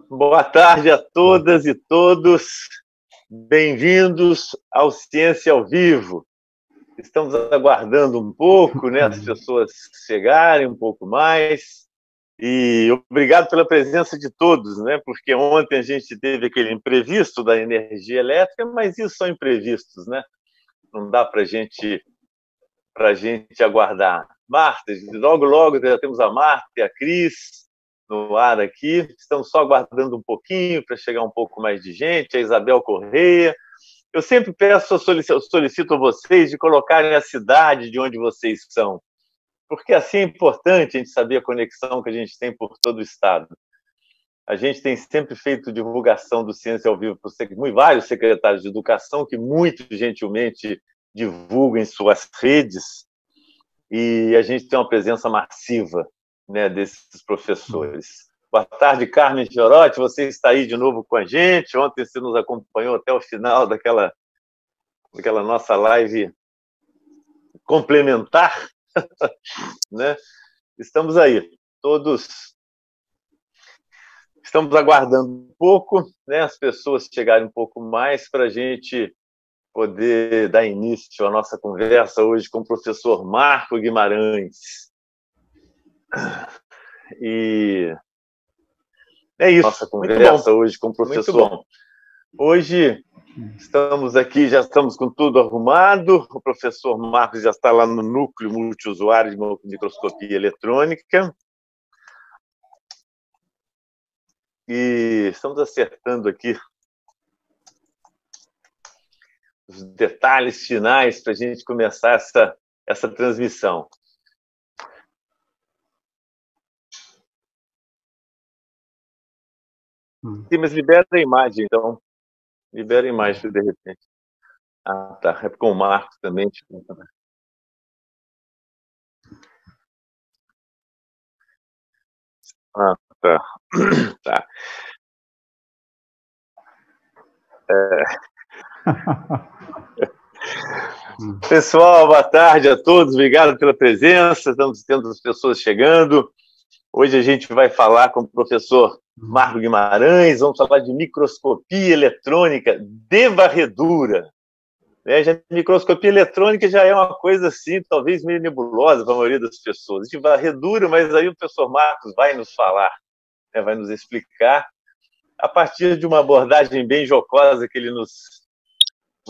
Boa tarde a todas e todos. Bem-vindos ao Ciência ao Vivo. Estamos aguardando um pouco, né, as pessoas chegarem um pouco mais. E obrigado pela presença de todos, né, porque ontem a gente teve aquele imprevisto da energia elétrica, mas isso são imprevistos, né? Não dá para a gente aguardar. Marta, logo já temos a Marta e a Cris no ar aqui. Estamos só aguardando um pouquinho para chegar um pouco mais de gente. A Isabel Correia. Eu sempre peço, solicito a vocês de colocarem a cidade de onde vocês são, porque assim é importante a gente saber a conexão que a gente tem por todo o estado. A gente tem sempre feito divulgação do Ciência ao Vivo por vários secretários de educação que muito gentilmente divulgam em suas redes, e a gente tem uma presença massiva, né, desses professores. Boa tarde, Carmen Fiorotti, você está aí de novo com a gente. Ontem você nos acompanhou até o final daquela nossa live complementar, né? Estamos aí, todos. Estamos aguardando um pouco, né, as pessoas chegarem um pouco mais para a gente poder dar início à nossa conversa hoje com o professor Marco Guimarães. E é isso, nossa conversa hoje com o professor. Hoje estamos aqui, já estamos com tudo arrumado, o professor Marcos já está lá no núcleo multiusuário de microscopia eletrônica. E estamos acertando aqui os detalhes finais para a gente começar essa transmissão. Sim, mas libera a imagem, então. Libera a imagem, de repente. Ah, tá. É com o Marcos também. Ah, tá. Tá. Pessoal, boa tarde a todos. Obrigado pela presença. Estamos tendo as pessoas chegando. Hoje a gente vai falar com o professor Marco Guimarães. Vamos falar de microscopia eletrônica de varredura. Microscopia eletrônica já é uma coisa assim, talvez meio nebulosa para a maioria das pessoas. De varredura, mas aí o professor Marcos vai nos falar, né, vai nos explicar, a partir de uma abordagem bem jocosa que ele nos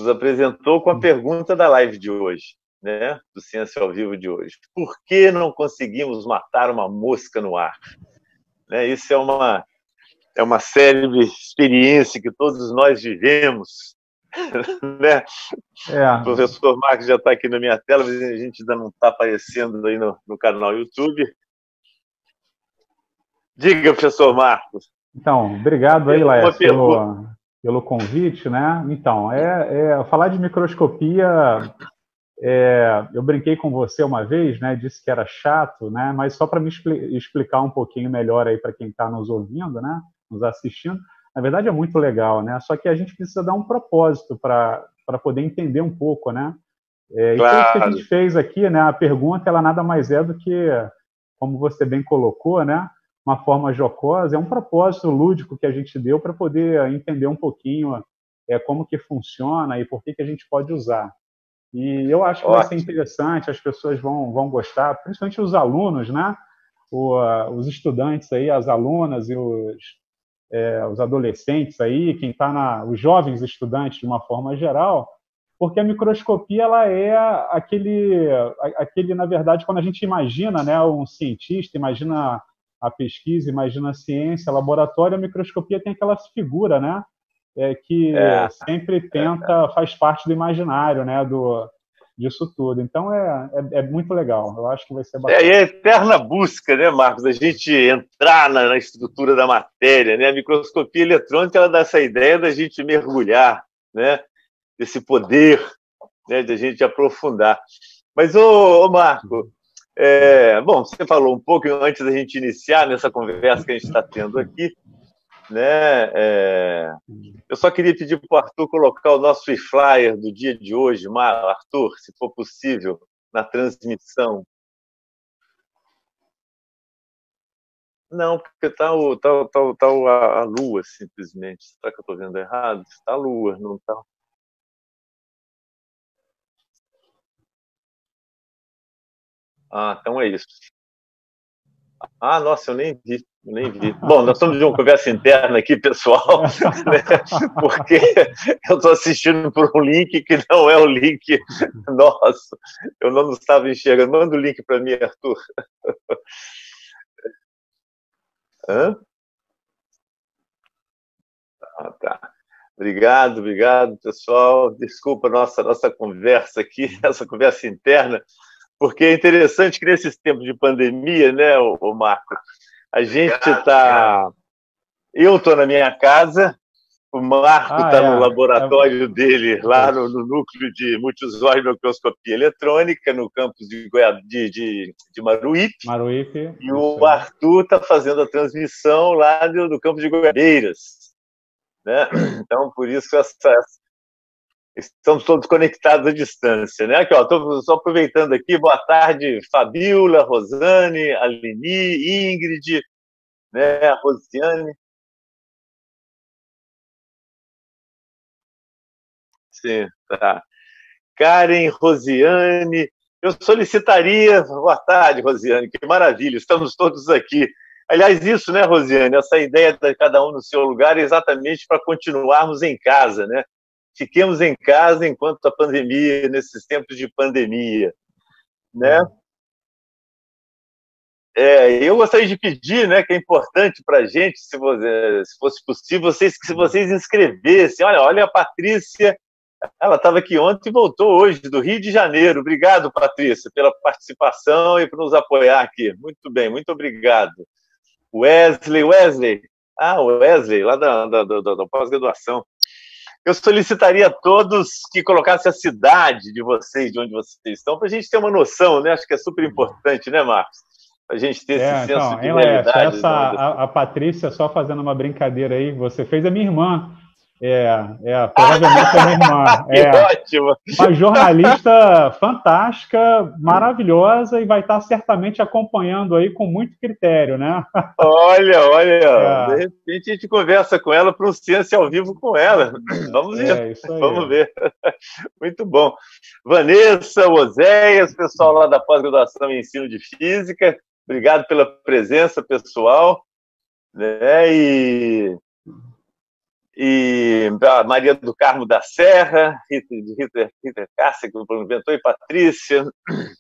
apresentou com a pergunta da live de hoje, né, do Ciência ao Vivo de hoje. Por que não conseguimos matar uma mosca no ar? Né, isso é uma célebre experiência que todos nós vivemos. Né? O professor Marcos já está aqui na minha tela, mas a gente ainda não está aparecendo aí no canal YouTube. Diga, professor Marcos. Então, obrigado aí, Laércio, pelo convite, né? Então, falar de microscopia, eu brinquei com você uma vez, né? Disse que era chato, né? Mas só para me explicar um pouquinho melhor aí para quem está nos ouvindo, né? Nos assistindo, na verdade é muito legal, né? Só que a gente precisa dar um propósito para poder entender um pouco, né? E foi isso que a gente fez aqui, né? A pergunta, ela nada mais é do que, como você bem colocou, né? Uma forma jocosa, é um propósito lúdico que a gente deu para poder entender um pouquinho como que funciona e por que a gente pode usar. E eu acho que vai ser interessante, as pessoas vão gostar, principalmente os alunos, né? Os estudantes aí, as alunas e os adolescentes aí, quem está os jovens estudantes de uma forma geral, porque a microscopia ela é aquele, na verdade, quando a gente imagina, né, um cientista, imagina a pesquisa, imagina a ciência, laboratório, a microscopia tem aquela figura, né, que sempre faz parte do imaginário, né, disso tudo. Então, é muito legal. Eu acho que vai ser bacana. É a eterna busca, né, Marcos, a gente entrar na estrutura da matéria, né? A microscopia eletrônica ela dá essa ideia da gente mergulhar, né, desse poder, né, de a gente aprofundar. Mas, ô Marco, bom, você falou um pouco antes da gente iniciar nessa conversa que a gente está tendo aqui, né? Eu só queria pedir para o Arthur colocar o nosso e-flyer do dia de hoje, Arthur, se for possível, na transmissão. Não, porque a Lua, simplesmente. Será que eu estou vendo errado? Está a Lua, não está. Ah, então é isso. Ah, nossa, eu nem vi, eu nem vi. Bom, nós estamos de uma conversa interna aqui, pessoal, né? Porque eu estou assistindo por um link que não é o link nosso. Eu não estava enxergando. Manda o link para mim, Arthur. Hã? Ah, tá. Obrigado, obrigado, pessoal. Desculpa a nossa conversa aqui, essa conversa interna, porque é interessante que nesses tempos de pandemia, né, o Marco, a gente está. Eu estou na minha casa, o Marco está no laboratório dele, lá no núcleo de multiusuário de microscopia eletrônica, no campus de Maruípe. Maruípe. E o Arthur está fazendo a transmissão lá do campo de Goiabeiras. Né? Então, por isso, estamos todos conectados à distância. Né? Estou só aproveitando aqui. Boa tarde, Fabiola, Rosane, Alini, Ingrid, né? Rosiane. Sim, tá. Karen, Rosiane. Eu solicitaria. Boa tarde, Rosiane. Que maravilha, estamos todos aqui. Aliás, isso, né, Rosiane? Essa ideia de cada um no seu lugar é exatamente para continuarmos em casa, né? Fiquemos em casa enquanto a pandemia, nesses tempos de pandemia, né? Eu gostaria de pedir, né, que é importante para a gente, se fosse possível, que vocês inscrevessem. Olha, a Patrícia, ela estava aqui ontem e voltou hoje, do Rio de Janeiro. Obrigado, Patrícia, pela participação e por nos apoiar aqui. Muito bem, muito obrigado. Wesley. Ah, o Wesley, lá da pós-graduação. Eu solicitaria a todos que colocassem a cidade de vocês, de onde vocês estão, para a gente ter uma noção, né? Acho que é super importante, né, Marcos? Para a gente ter esse senso de realidade. A Patrícia, só fazendo uma brincadeira aí, você fez a minha irmã. Provavelmente a minha irmã. Que ótimo! Uma jornalista fantástica, maravilhosa, e vai estar certamente acompanhando aí com muito critério, né? Olha, de repente a gente conversa com ela para um Ciência ao Vivo com ela. Vamos ver, isso aí. Vamos ver. Muito bom. Vanessa, Oséias, pessoal lá da pós-graduação em ensino de física, obrigado pela presença, pessoal. Né? E a Maria do Carmo da Serra, Rita Cássia, que inventou, e Patrícia,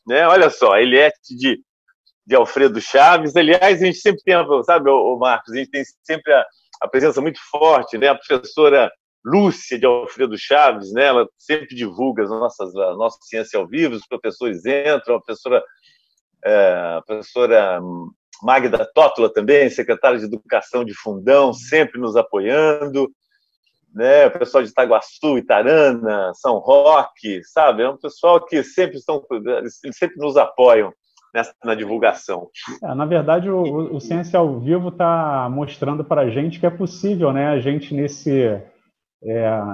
né? Olha só, a Eliette de Alfredo Chaves. Aliás, a gente sempre tem, sabe, o Marcos, a gente tem sempre a presença muito forte, né? A professora Lúcia de Alfredo Chaves, né? Ela sempre divulga a nossa ciência ao vivo, os professores entram, a professora Magda Tótula também, secretária de Educação de Fundão, sempre nos apoiando, né? O pessoal de Itaguaçu, Itarana, São Roque, sabe? É um pessoal que sempre nos apoiam na divulgação. Na verdade, o Ciência ao Vivo está mostrando para a gente que é possível, né? A gente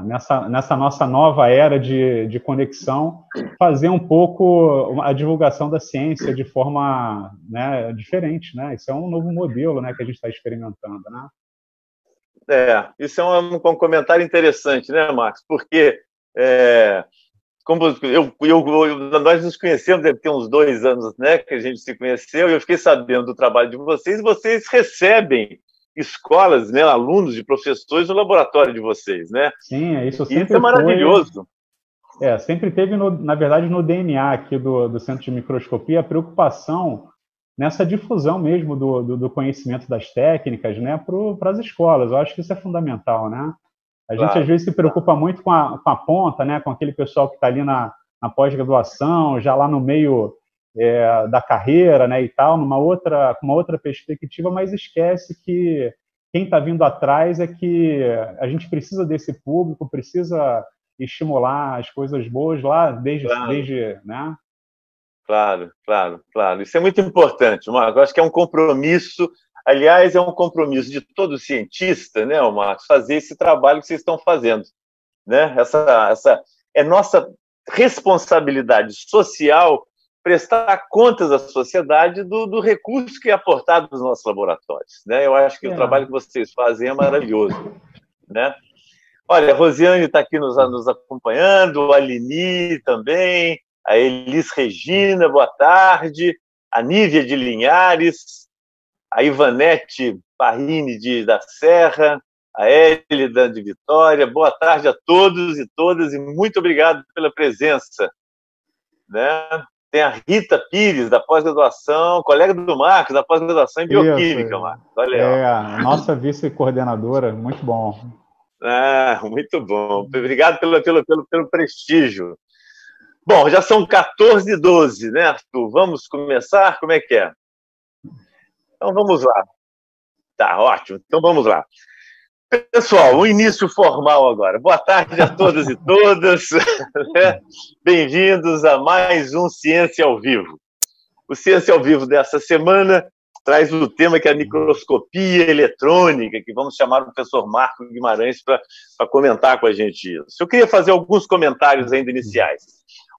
nessa nossa nova era de conexão, fazer um pouco a divulgação da ciência de forma, né, diferente, né? Isso é um novo modelo, né, que a gente está experimentando, né? Isso é um comentário interessante, né, Marcos? Porque como nós nos conhecemos, deve ter uns 2 anos, né, que a gente se conheceu, e eu fiquei sabendo do trabalho de vocês, e vocês recebem escolas, né, alunos de professores no laboratório de vocês, né? Sim, isso é maravilhoso. Sempre teve, na verdade, no DNA aqui do Centro de Microscopia, a preocupação nessa difusão mesmo do conhecimento das técnicas, né, para as escolas. Eu acho que isso é fundamental, né? A gente, às vezes, se preocupa muito com a ponta, né, com aquele pessoal que está ali na pós-graduação, já lá no meio da carreira, né, e tal, com uma outra perspectiva, mas esquece que quem está vindo atrás é que a gente precisa desse público, precisa estimular as coisas boas lá desde né? Claro. Isso é muito importante, Marcos. Eu acho que é um compromisso, aliás, é um compromisso de todo cientista, né, Marcos, fazer esse trabalho que vocês estão fazendo, né? Essa é nossa responsabilidade social prestar contas à sociedade do recurso que é aportado nos nossos laboratórios, né? Eu acho que o trabalho que vocês fazem é maravilhoso, né? Olha, a Rosiane está aqui nos acompanhando, a Lini também, a Elis Regina, boa tarde, a Nívia de Linhares, a Ivanete Parrini da Serra, a Hélida de Vitória, boa tarde a todos e todas e muito obrigado pela presença, né? Tem a Rita Pires, da pós-graduação, colega do Marcos, da pós-graduação em Bioquímica, Marcos. Olha, a nossa vice-coordenadora, muito bom. Muito bom. Obrigado pelo prestígio. Bom, já são 14h12, né, Arthur? Vamos começar? Como é que é? Então, vamos lá. Tá, ótimo. Então, vamos lá. Pessoal, o início formal agora. Boa tarde a todas e todas. Bem-vindos a mais um Ciência ao Vivo. O Ciência ao Vivo dessa semana traz o tema que é a microscopia eletrônica, que vamos chamar o professor Marco Guimarães para comentar com a gente isso. Eu queria fazer alguns comentários ainda iniciais.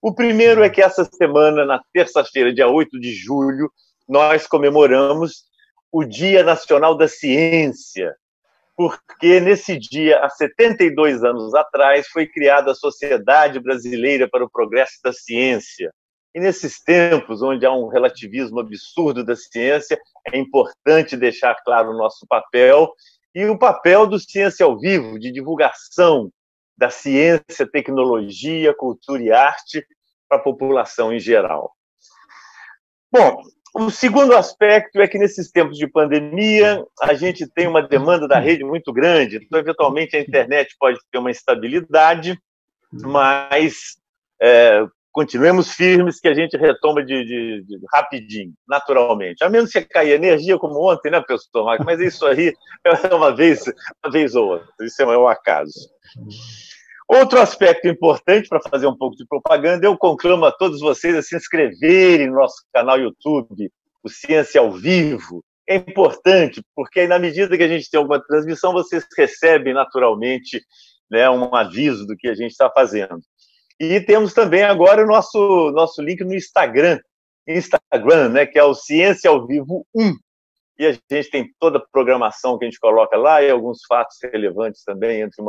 O primeiro é que essa semana, na terça-feira, dia 8 de julho, nós comemoramos o Dia Nacional da Ciência, porque nesse dia, há 72 anos atrás, foi criada a Sociedade Brasileira para o Progresso da Ciência. E nesses tempos, onde há um relativismo absurdo da ciência, é importante deixar claro o nosso papel e o papel do Ciência ao Vivo, de divulgação da ciência, tecnologia, cultura e arte para a população em geral. Bom, o segundo aspecto é que, nesses tempos de pandemia, a gente tem uma demanda da rede muito grande, então, eventualmente, a internet pode ter uma instabilidade, mas continuemos firmes que a gente retoma de rapidinho, naturalmente. A menos que caia energia, como ontem, né, professor Marcos? Mas isso aí é uma vez ou outra, isso é um acaso. Outro aspecto importante para fazer um pouco de propaganda, eu conclamo a todos vocês a se inscreverem no nosso canal YouTube, o Ciência ao Vivo. É importante, porque aí, na medida que a gente tem alguma transmissão, vocês recebem naturalmente, né, um aviso do que a gente está fazendo. E temos também agora o nosso link no Instagram, né, que é o Ciência ao Vivo 1. E a gente tem toda a programação que a gente coloca lá e alguns fatos relevantes também entre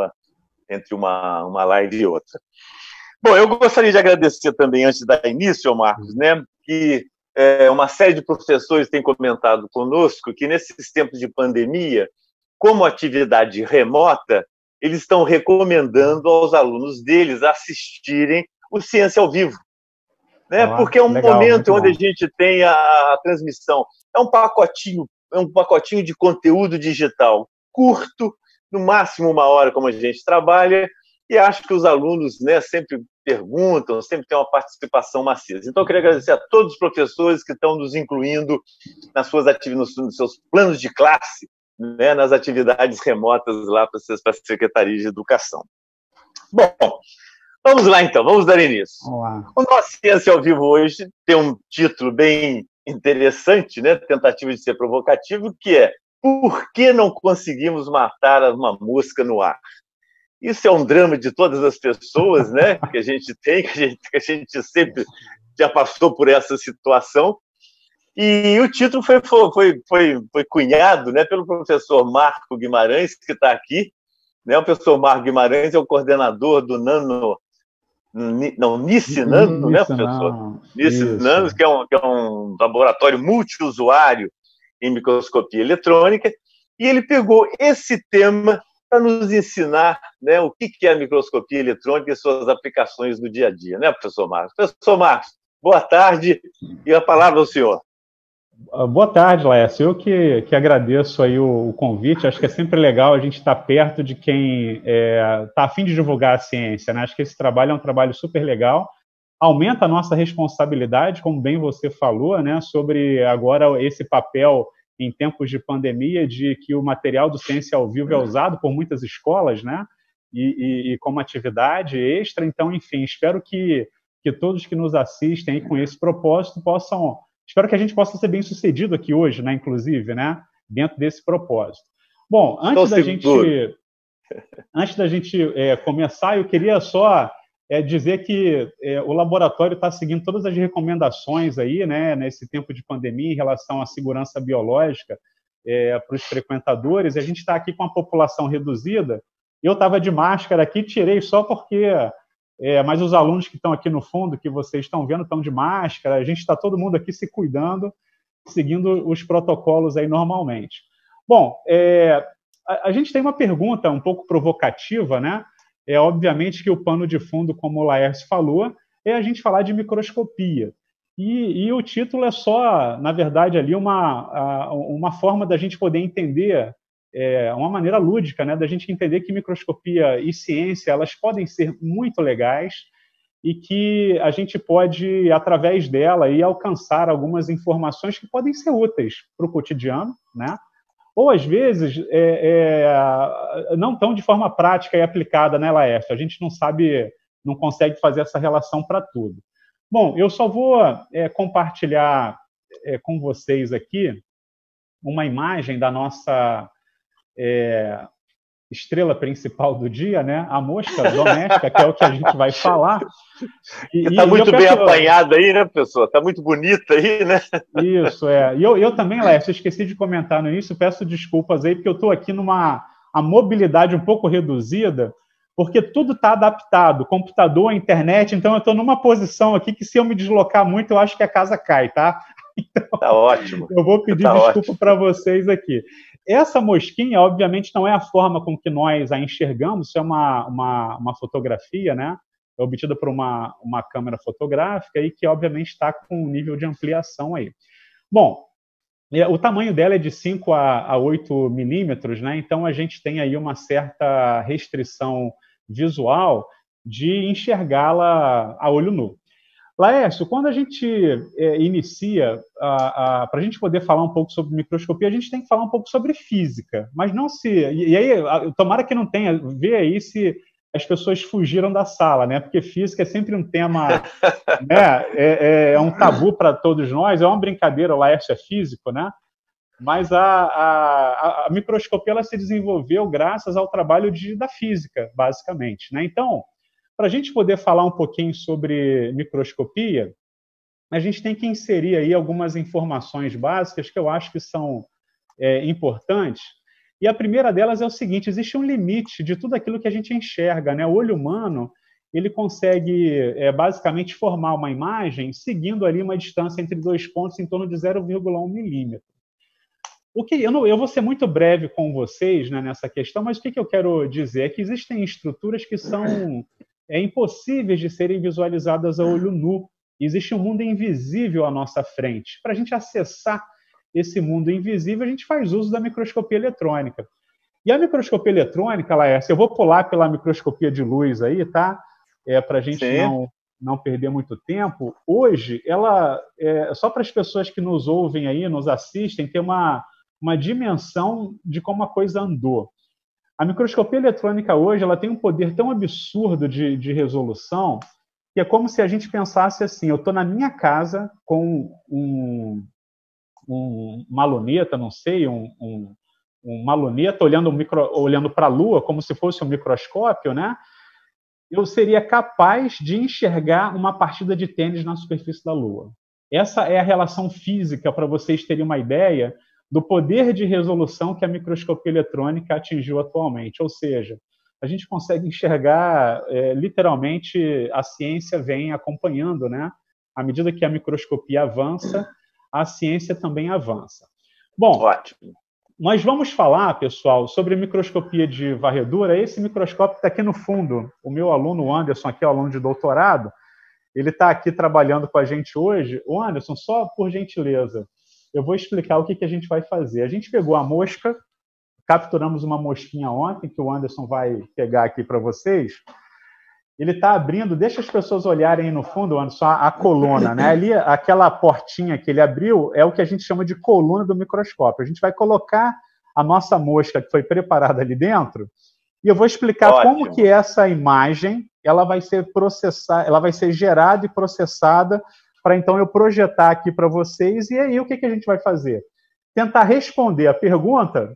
uma live e outra. Bom, eu gostaria de agradecer também, antes de dar início, Marcos, né, que uma série de professores têm comentado conosco que, nesses tempos de pandemia, como atividade remota, eles estão recomendando aos alunos deles assistirem o Ciência ao Vivo, né? Porque é um momento onde a gente tem a transmissão. É um pacotinho de conteúdo digital curto, no máximo 1 hora, como a gente trabalha, e acho que os alunos, né, sempre perguntam, sempre tem uma participação maciça. Então, eu queria agradecer a todos os professores que estão nos incluindo nos seus planos de classe, né, nas atividades remotas lá para a Secretaria de Educação. Bom, vamos lá então, vamos dar início. O nosso Ciência ao Vivo hoje tem um título bem interessante, né, tentativa de ser provocativo, que é: por que não conseguimos matar uma mosca no ar? Isso é um drama de todas as pessoas, né, que a gente tem, que a gente sempre já passou por essa situação. E o título foi cunhado, né, pelo professor Marco Guimarães, que está aqui, né? O professor Marco Guimarães é o coordenador do NICE Nano, né, professor? NICE Nano, que é um laboratório multiusuário em microscopia eletrônica, e ele pegou esse tema para nos ensinar, né, o que é a microscopia eletrônica e suas aplicações no dia a dia, né, professor Marcos? Professor Marcos, boa tarde, e a palavra ao senhor. Boa tarde, Laércio. Eu que agradeço aí o convite. Acho que é sempre legal a gente estar perto de quem está a fim de divulgar a ciência, né? Acho que esse trabalho é um trabalho super legal. Aumenta a nossa responsabilidade, como bem você falou, né, sobre agora esse papel em tempos de pandemia, de que o material do Ciência ao Vivo é usado por muitas escolas, né, e como atividade extra. Então, enfim, espero que todos que nos assistem aí com esse propósito possam... Espero que a gente possa ser bem sucedido aqui hoje, né, inclusive, né, dentro desse propósito. Bom, antes da gente começar, eu queria só dizer que o laboratório está seguindo todas as recomendações aí, né, nesse tempo de pandemia em relação à segurança biológica para os frequentadores. E a gente está aqui com a população reduzida. Eu estava de máscara aqui, tirei só porque... mas os alunos que estão aqui no fundo, que vocês estão vendo, estão de máscara. A gente está todo mundo aqui se cuidando, seguindo os protocolos aí normalmente. Bom, a gente tem uma pergunta um pouco provocativa, né? Obviamente que o pano de fundo, como o Laércio falou, é a gente falar de microscopia. E o título é só, na verdade, ali uma forma da gente poder entender, uma maneira lúdica, né, da gente entender que microscopia e ciência elas podem ser muito legais e que a gente pode, através dela, alcançar algumas informações que podem ser úteis para o cotidiano, né? Ou, às vezes, não tão de forma prática e aplicada, né, Laércio? A gente não sabe, não consegue fazer essa relação para tudo. Bom, eu só vou compartilhar com vocês aqui uma imagem da nossa estrela principal do dia, né? A mosca doméstica, que é o que a gente vai falar. Está muito bem apanhada aí, né, pessoal? Está muito bonita aí, né? Isso, E eu também, Laércio, esqueci de comentar no início, peço desculpas aí, porque eu estou aqui a mobilidade um pouco reduzida, porque tudo está adaptado, computador, internet, então eu estou numa posição aqui que se eu me deslocar muito, eu acho que a casa cai, tá? Então, tá ótimo. Eu vou pedir desculpa para vocês aqui. Essa mosquinha, obviamente, não é a forma com que nós a enxergamos, isso é uma fotografia, né? É obtida por uma câmera fotográfica e que, obviamente, está com um nível de ampliação aí. Bom, o tamanho dela é de 5 a 8 milímetros, né? Então a gente tem aí uma certa restrição visual de enxergá-la a olho nu. Laércio, quando a gente inicia, para a gente poder falar um pouco sobre microscopia, a gente tem que falar um pouco sobre física, mas não se... E aí, tomara que não tenha, vê aí se as pessoas fugiram da sala, né? Porque física é sempre um tema, né? É um tabu para todos nós, é uma brincadeira, o Laércio é físico, né? Mas a microscopia ela se desenvolveu graças ao trabalho da física, basicamente, né? Então, para a gente poder falar um pouquinho sobre microscopia, a gente tem que inserir aí algumas informações básicas que eu acho que são importantes. E a primeira delas é o seguinte: existe um limite de tudo aquilo que a gente enxerga, né? O olho humano ele consegue basicamente formar uma imagem seguindo ali uma distância entre dois pontos em torno de 0,1 milímetro. Eu vou ser muito breve com vocês, né, nessa questão, mas o que eu quero dizer é que existem estruturas que são impossíveis de serem visualizadas a olho nu. Existe um mundo invisível à nossa frente. Para a gente acessar esse mundo invisível, a gente faz uso da microscopia eletrônica. E a microscopia eletrônica, Laércio, eu vou pular pela microscopia de luz aí, tá? Para a gente não perder muito tempo. Hoje, ela, só para as pessoas que nos ouvem aí, nos assistem, ter uma dimensão de como a coisa andou. A microscopia eletrônica hoje ela tem um poder tão absurdo de resolução que é como se a gente pensasse assim: eu estou na minha casa com uma luneta, não sei, uma luneta olhando para a Lua como se fosse um microscópio, né? Eu seria capaz de enxergar uma partida de tênis na superfície da Lua. Essa é a relação física, para vocês terem uma ideia do poder de resolução que a microscopia eletrônica atingiu atualmente. Ou seja, a gente consegue enxergar, literalmente, a ciência vem acompanhando, né? À medida que a microscopia avança, a ciência também avança. Bom, ótimo. Nós vamos falar, pessoal, sobre microscopia de varredura. Esse microscópio está aqui no fundo. O meu aluno, Anderson, aqui é o aluno de doutorado, ele está aqui trabalhando com a gente hoje. O Anderson, só por gentileza, eu vou explicar o que a gente vai fazer. A gente pegou a mosca, capturamos uma mosquinha ontem, que o Anderson vai pegar aqui para vocês. Ele está abrindo, deixa as pessoas olharem aí no fundo, Anderson, a coluna, né? Ali, aquela portinha que ele abriu é o que a gente chama de coluna do microscópio. A gente vai colocar a nossa mosca que foi preparada ali dentro e eu vou explicar como que essa imagem ela vai ser processada, ela vai ser gerada e processada para então eu projetar aqui para vocês. E aí o que a gente vai fazer? Tentar responder a pergunta,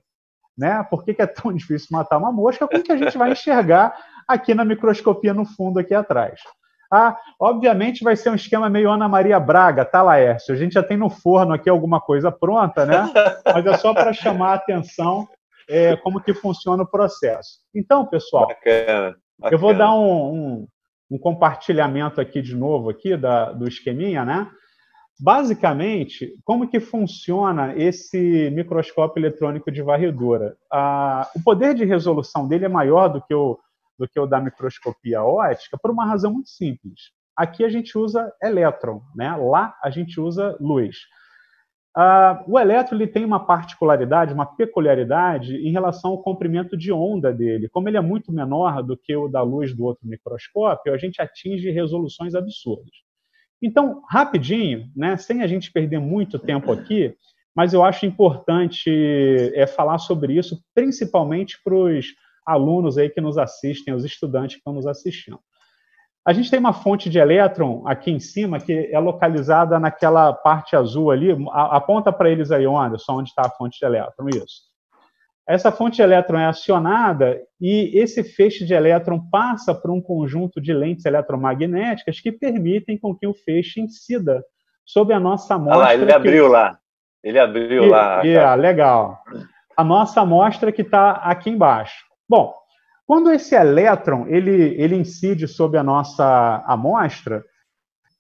né? Por que é tão difícil matar uma mosca? Como que a gente vai enxergar aqui na microscopia no fundo, aqui atrás. Obviamente vai ser um esquema meio Ana Maria Braga, tá, Laércio? A gente já tem no forno aqui alguma coisa pronta, né? Mas é só para chamar a atenção como que funciona o processo. Então, pessoal, bacana. Eu vou dar um compartilhamento aqui de novo aqui do esqueminha, né? Basicamente, como que funciona esse microscópio eletrônico de varredura? O poder de resolução dele é maior do que o da microscopia óptica por uma razão muito simples. Aqui a gente usa elétron, né? Lá a gente usa luz. O elétron ele tem uma particularidade, uma peculiaridade em relação ao comprimento de onda dele. Como ele é muito menor do que o da luz do outro microscópio, a gente atinge resoluções absurdas. Então, rapidinho, né, sem a gente perder muito tempo aqui, mas eu acho importante falar sobre isso, principalmente para os alunos aí que nos assistem, os estudantes que estão nos assistindo. A gente tem uma fonte de elétron aqui em cima, que é localizada naquela parte azul ali. Aponta para eles aí, Anderson, onde está a fonte de elétron. Isso. Essa fonte de elétron é acionada e esse feixe de elétron passa por um conjunto de lentes eletromagnéticas que permitem com que o feixe incida sobre a nossa amostra. Olha lá, ele abriu lá. Ele abriu lá. Legal. A nossa amostra que está aqui embaixo. Bom, quando esse elétron ele incide sobre a nossa amostra,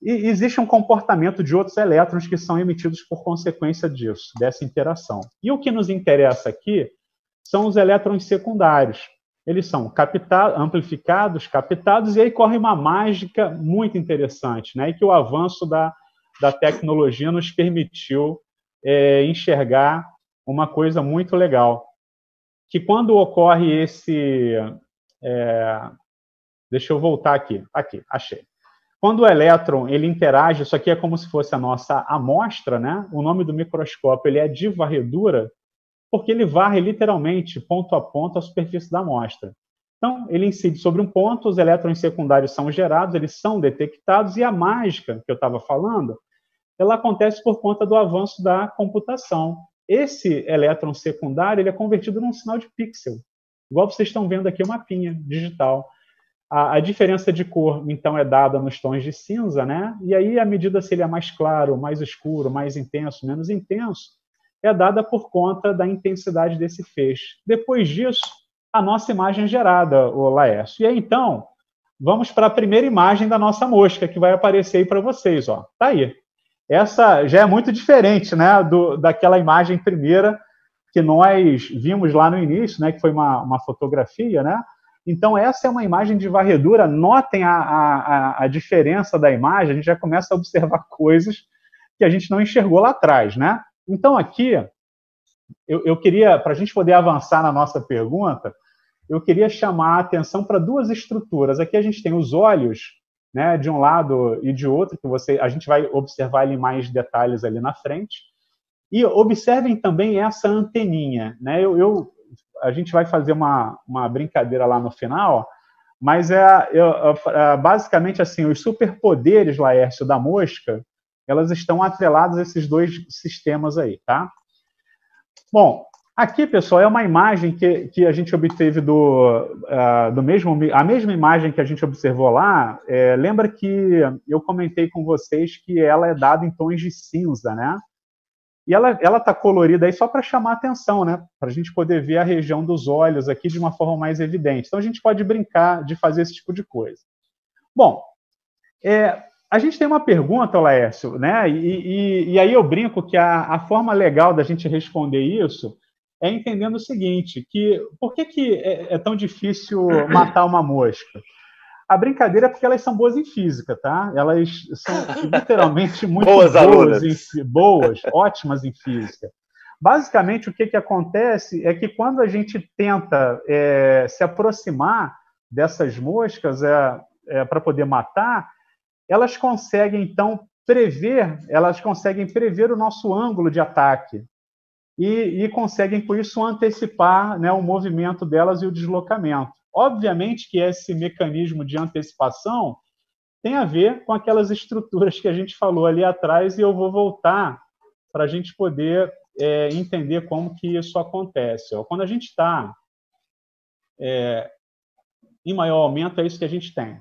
existe um comportamento de outros elétrons que são emitidos por consequência disso, dessa interação. E o que nos interessa aqui são os elétrons secundários. Eles são amplificados, captados, e aí corre uma mágica muito interessante, né? E que o avanço da tecnologia nos permitiu enxergar uma coisa muito legal. Que quando ocorre esse... deixa eu voltar aqui. Aqui, achei. Quando o elétron ele interage, isso aqui é como se fosse a nossa amostra, né? O nome do microscópio ele é de varredura, porque ele varre literalmente, ponto a ponto, a superfície da amostra. Então, ele incide sobre um ponto, os elétrons secundários são gerados, eles são detectados, e a mágica que eu estava falando, ela acontece por conta do avanço da computação. Esse elétron secundário ele é convertido num sinal de pixel, igual vocês estão vendo aqui, o mapinha digital. A diferença de cor, então, é dada nos tons de cinza, né? E aí, à medida se ele é mais claro, mais escuro, mais intenso, menos intenso, é dada por conta da intensidade desse feixe. Depois disso, a nossa imagem é gerada, o Laércio. E aí, então, vamos para a primeira imagem da nossa mosca, que vai aparecer aí para vocês. Ó. Tá aí. Essa já é muito diferente, né, daquela imagem primeira que nós vimos lá no início, né, que foi uma fotografia, né? Então, essa é uma imagem de varredura. Notem a diferença da imagem, a gente já começa a observar coisas que a gente não enxergou lá atrás, né? Então, aqui, eu queria, para a gente poder avançar na nossa pergunta, eu queria chamar a atenção para duas estruturas. Aqui a gente tem os olhos, né, de um lado e de outro, que a gente vai observar em mais detalhes ali na frente. E observem também essa anteninha, né? A gente vai fazer uma brincadeira lá no final, mas basicamente assim, os superpoderes, Laércio, da mosca, elas estão atreladas a esses dois sistemas aí, tá? Bom, aqui, pessoal, é uma imagem que a gente obteve a mesma imagem que a gente observou lá. Lembra que eu comentei com vocês que ela é dada em tons de cinza, né? E ela está colorida aí só para chamar a atenção, né? Para a gente poder ver a região dos olhos aqui de uma forma mais evidente. Então, a gente pode brincar de fazer esse tipo de coisa. Bom, a gente tem uma pergunta, Laércio, né? E aí eu brinco que a forma legal da gente responder isso é entendendo o seguinte, que por que é tão difícil matar uma mosca? A brincadeira é porque elas são boas em física, tá? Elas são literalmente muito boas, ótimas em física. Basicamente, o que acontece é que quando a gente tenta se aproximar dessas moscas para poder matar, elas conseguem, então, prever o nosso ângulo de ataque e conseguem, por isso, antecipar, né, o movimento delas e o deslocamento. Obviamente que esse mecanismo de antecipação tem a ver com aquelas estruturas que a gente falou ali atrás, e eu vou voltar para a gente poder entender como que isso acontece. Quando a gente está em maior aumento, é isso que a gente tem.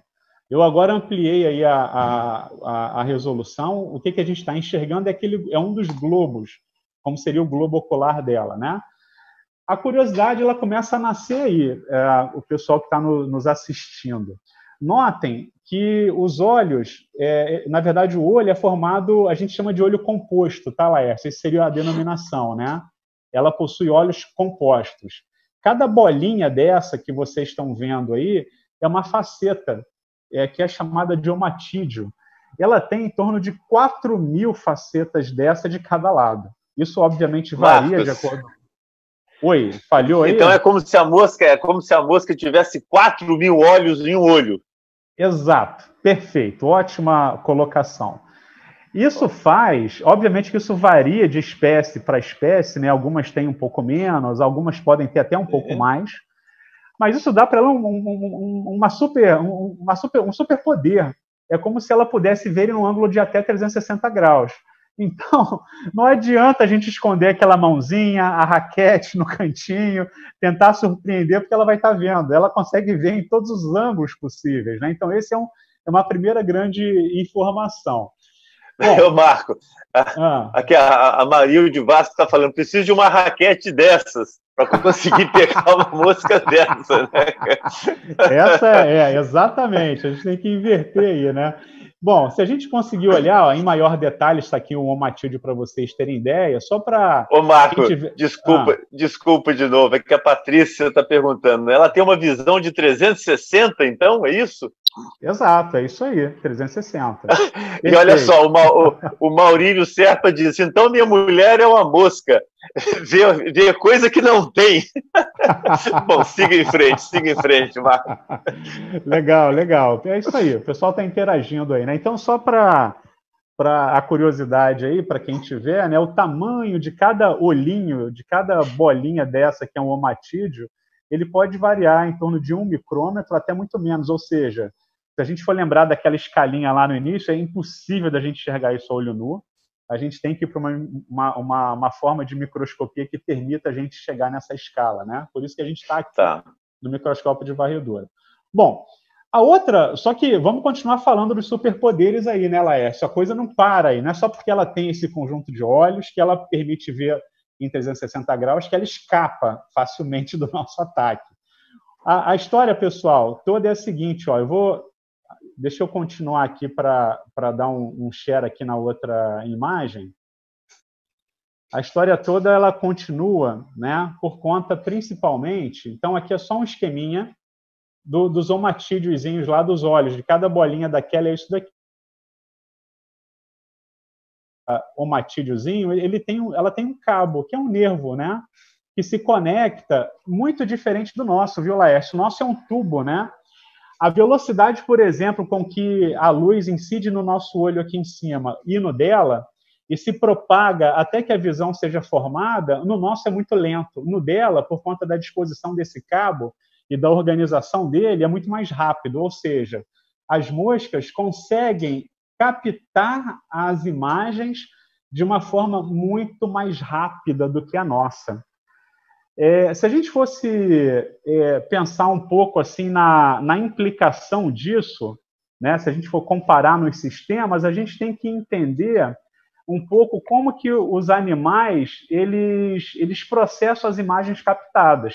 Eu agora ampliei aí a resolução. O que a gente está enxergando é um dos globos, como seria o globo ocular dela, né? A curiosidade ela começa a nascer aí, o pessoal que está nos assistindo. Notem que os olhos, na verdade, o olho é formado, a gente chama de olho composto, tá, Laércio? Essa seria a denominação, né? Ela possui olhos compostos. Cada bolinha dessa que vocês estão vendo aí é uma faceta, que é chamada de omatídeo. Ela tem em torno de 4.000 facetas dessa de cada lado. Isso, obviamente, varia de acordo... Oi, falhou aí? Então é como se a mosca tivesse 4.000 olhos em um olho. Exato, perfeito, ótima colocação. Isso faz, obviamente que isso varia de espécie para espécie, né? Algumas têm um pouco menos, algumas podem ter até um pouco mais, mas isso dá para ela um superpoder. É como se ela pudesse ver em um ângulo de até 360 graus. Então, não adianta a gente esconder aquela mãozinha, a raquete no cantinho, tentar surpreender, porque ela vai estar vendo. Ela consegue ver em todos os ângulos possíveis, né? Então, esse é uma primeira grande informação. Bom, Marco, aqui a Marilde Vasco está falando, preciso de uma raquete dessas para conseguir pegar uma mosca dessa, né? Exatamente, a gente tem que inverter aí, né? Bom, se a gente conseguir olhar, em maior detalhe, está aqui um omatídeo para vocês terem ideia, só para... Ô, Marco, desculpa de novo, é que a Patrícia está perguntando, ela tem uma visão de 360, então, é isso? Exato, é isso aí, 360. E olha só, o Maurílio Serpa disse, então minha mulher é uma mosca, vê coisa que não tem. Bom, siga em frente, Marco. Legal, é isso aí, o pessoal está interagindo aí, né? Então, só para a curiosidade aí, para quem tiver, né, o tamanho de cada olhinho, de cada bolinha dessa, que é um omatídeo, ele pode variar em torno de 1 micrômetro até muito menos, ou seja, se a gente for lembrar daquela escalinha lá no início, é impossível da gente enxergar isso a olho nu. A gente tem que ir para uma forma de microscopia que permita a gente chegar nessa escala, né? Por isso que a gente está aqui no microscópio de varredura. Bom, a outra... Só que vamos continuar falando dos superpoderes aí, né, Laércio? A coisa não para aí. Não é só porque ela tem esse conjunto de olhos que ela permite ver em 360 graus que ela escapa facilmente do nosso ataque. A história, pessoal, toda é a seguinte, ó, deixa eu continuar aqui para dar um share aqui na outra imagem. A história toda ela continua, né, por conta principalmente... Então, aqui é só um esqueminha dos omatídiozinhos lá dos olhos, de cada bolinha daquela, é isso daqui. O omatídiozinho, ela tem um cabo, que é um nervo, né, que se conecta muito diferente do nosso, viu, Laércio? O nosso é um tubo, né? A velocidade, por exemplo, com que a luz incide no nosso olho aqui em cima e no dela, e se propaga até que a visão seja formada, no nosso é muito lento. No dela, por conta da disposição desse cabo e da organização dele, é muito mais rápido. Ou seja, as moscas conseguem captar as imagens de uma forma muito mais rápida do que a nossa. Se a gente fosse pensar um pouco assim na implicação disso, né, se a gente for comparar nos sistemas, a gente tem que entender um pouco como que os animais eles processam as imagens captadas.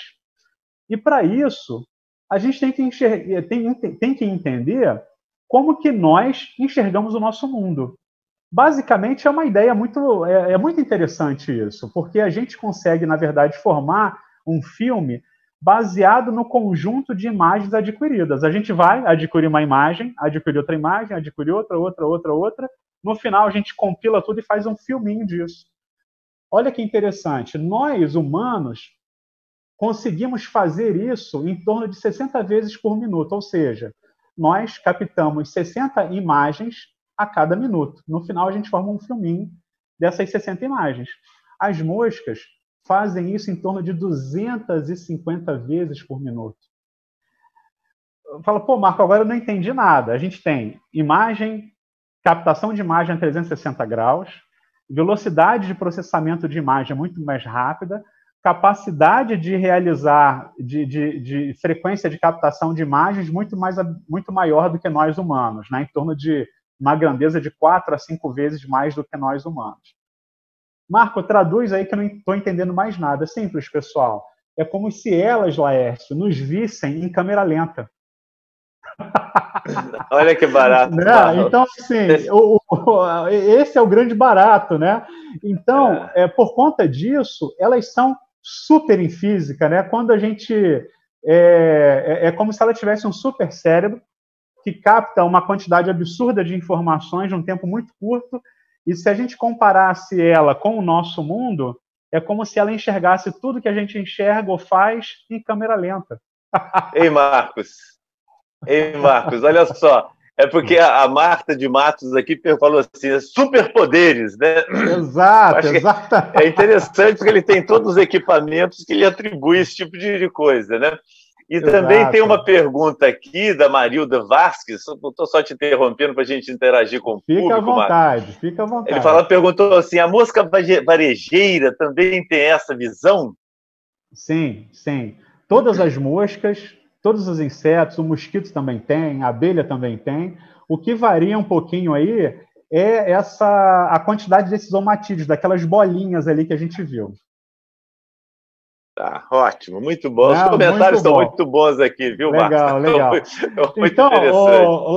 E para isso, a gente tem que entender como que nós enxergamos o nosso mundo. Basicamente, é uma ideia muito interessante isso, porque a gente consegue, na verdade, formar um filme baseado no conjunto de imagens adquiridas. A gente vai adquirir uma imagem, adquirir outra imagem, adquirir outra. No final, a gente compila tudo e faz um filminho disso. Olha que interessante. Nós, humanos, conseguimos fazer isso em torno de 60 vezes por minuto, ou seja, nós captamos 60 imagens a cada minuto. No final, a gente forma um filminho dessas 60 imagens. As moscas fazem isso em torno de 250 vezes por minuto. Fala, pô, Marco, agora eu não entendi nada. A gente tem imagem, captação de imagem a 360 graus, velocidade de processamento de imagem muito mais rápida, capacidade de realizar de frequência de captação de imagens muito maior do que nós humanos, né? Em torno de uma grandeza de 4 a 5 vezes mais do que nós humanos. Marco, traduz aí que eu não estou entendendo mais nada. É simples, pessoal. É como se elas, Laércio, nos vissem em câmera lenta. Olha que barato. Né? Então, assim, esse é o grande barato, né? Então, por conta disso, elas são super em física, né? Quando a gente... É como se ela tivesse um super cérebro que capta uma quantidade absurda de informações num tempo muito curto, e se a gente comparasse ela com o nosso mundo, é como se ela enxergasse tudo que a gente enxerga ou faz em câmera lenta. Ei, Marcos, olha só. É porque a Marta de Matos aqui falou assim, superpoderes, né? Exato, exato. É interessante porque ele tem todos os equipamentos que lhe atribui esse tipo de coisa, né? E também tem uma pergunta aqui da Marilda Vasques, estou só te interrompendo para a gente interagir com o público. Fica à vontade, fica à vontade. Ele perguntou assim, a mosca varejeira também tem essa visão? Sim, sim. Todas as moscas, todos os insetos, o mosquito também tem, a abelha também tem. O que varia um pouquinho aí é a quantidade desses omatídeos, daquelas bolinhas ali que a gente viu. Tá, ótimo, muito bom. Os comentários estão muito bons aqui, viu, Marcos? Legal. Muito então,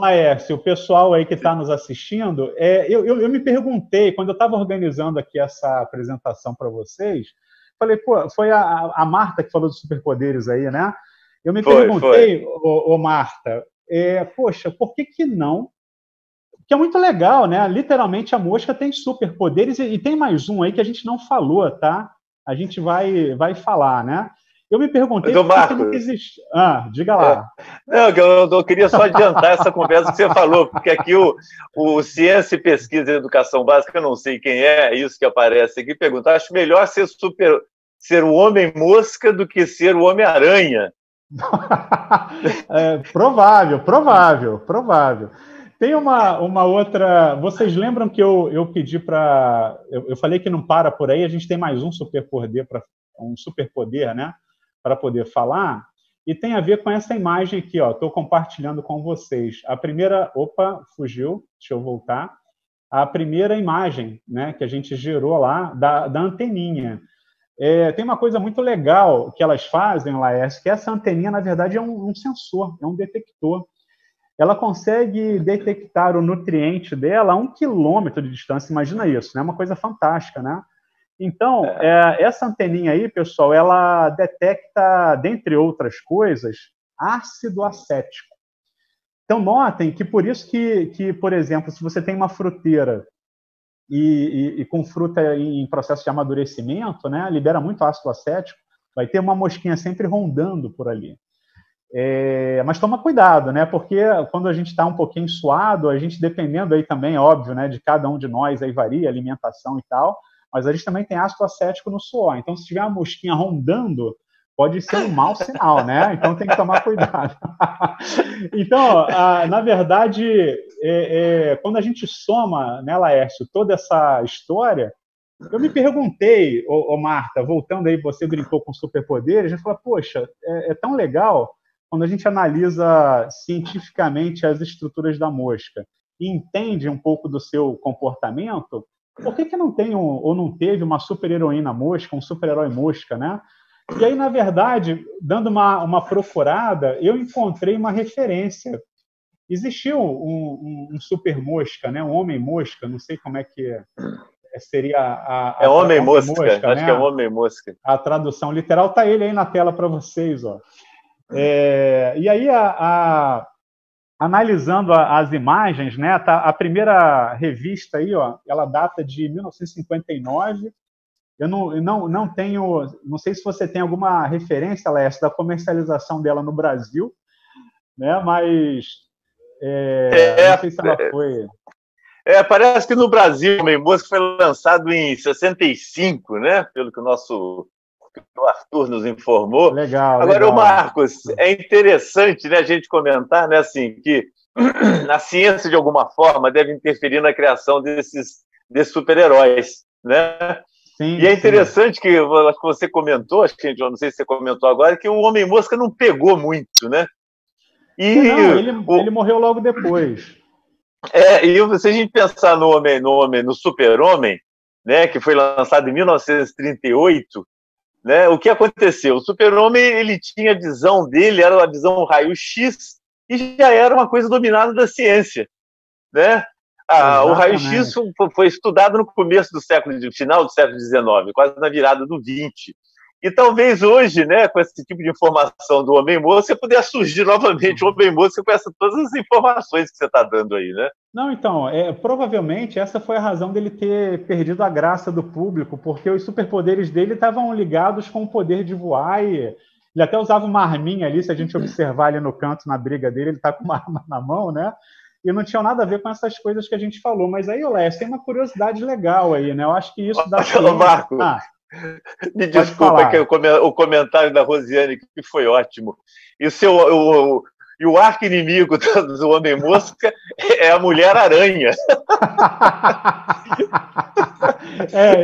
Laércio, o pessoal aí que está nos assistindo, eu me perguntei, quando eu estava organizando aqui essa apresentação para vocês, falei, pô, foi a Marta que falou dos superpoderes aí, né? Eu me perguntei, Marta, poxa, por que não? Porque é muito legal, né? Literalmente a mosca tem superpoderes e tem mais um aí que a gente não falou, tá? A gente vai falar, né? Eu me perguntei por que não existe. Diga lá. Não, eu queria só adiantar essa conversa que você falou, porque aqui o Ciência e Pesquisa e Educação Básica, eu não sei quem é isso que aparece aqui, pergunta, acho melhor ser o Homem-Mosca do que ser o Homem-Aranha. Provável. Tem uma outra... Vocês lembram que eu pedi para... Eu falei que não para por aí, a gente tem mais um superpoder, né? Para poder falar, e tem a ver com essa imagem aqui, ó. Estou compartilhando com vocês. A primeira... Opa, fugiu. Deixa eu voltar. A primeira imagem, né, que a gente gerou lá, da anteninha. Tem uma coisa muito legal que elas fazem, Laércio, que essa anteninha, na verdade, é um sensor, é um detector. Ela consegue detectar o nutriente dela a 1 quilômetro de distância. Imagina isso, né? Uma coisa fantástica, né? Então, essa anteninha aí, pessoal, ela detecta, dentre outras coisas, ácido acético. Então, notem que por isso que, por exemplo, se você tem uma fruteira e com fruta em processo de amadurecimento, né, libera muito ácido acético, vai ter uma mosquinha sempre rondando por ali. Mas toma cuidado, né? Porque quando a gente está um pouquinho suado, a gente, dependendo aí também, óbvio, né, de cada um de nós, aí varia a alimentação e tal, mas a gente também tem ácido acético no suor. Então, se tiver uma mosquinha rondando, pode ser um mau sinal, né? Então, tem que tomar cuidado. Então, na verdade, quando a gente soma, né, Laércio, toda essa história, eu me perguntei, Marta, voltando aí, você brincou com superpoderes, a gente falou, poxa, é tão legal quando a gente analisa cientificamente as estruturas da mosca e entende um pouco do seu comportamento, por que não tem ou não teve uma super-heroína mosca, um super-herói mosca, né? E aí, na verdade, dando uma procurada, eu encontrei uma referência. Existiu um super-mosca, né? Um homem-mosca, não sei como é que seria a homem-mosca, né? Acho que é homem-mosca. A tradução literal está ele aí na tela para vocês, ó. E aí, analisando as imagens, né, a primeira revista aí, ó, ela data de 1959. Eu não tenho, não sei se você tem alguma referência, Lécio, da comercialização dela no Brasil, né, mas não sei se ela foi... Parece que no Brasil o Homem-Mosca foi lançado em 65, né, pelo que o Arthur nos informou. Legal. Agora, Marcos, é interessante, né, a gente comentar, né, assim, que a ciência, de alguma forma, deve interferir na criação desses super-heróis, né? Sim, E é sim. interessante que você comentou, acho que eu não sei se você comentou agora, que o Homem-Mosca não pegou muito, né? Não, ele morreu logo depois. E se a gente pensar no Super-Homem, né, que foi lançado em 1938, né, o que aconteceu? O Super-Homem, ele tinha a visão dele, era a visão raio-x, e já era uma coisa dominada da ciência, né? O raio-x Exatamente. foi estudado no começo do final do século XIX, quase na virada do XX. E talvez hoje, né, com esse tipo de informação do Homem-Mosca, pudesse surgir novamente o Homem-Mosca com todas as informações que você está dando aí, né? Não, então, provavelmente essa foi a razão dele ter perdido a graça do público, porque os superpoderes dele estavam ligados com o poder de voar e ele até usava uma arminha ali, se a gente observar ali no canto, na briga dele, ele está com uma arma na mão, né? E não tinha nada a ver com essas coisas que a gente falou. Mas aí, Léo, tem uma curiosidade legal aí, né? Eu acho que isso da ciência... Marco, me desculpa que o comentário da Rosiane que foi ótimo. E o arqui-inimigo do Homem-Mosca é a Mulher-Aranha.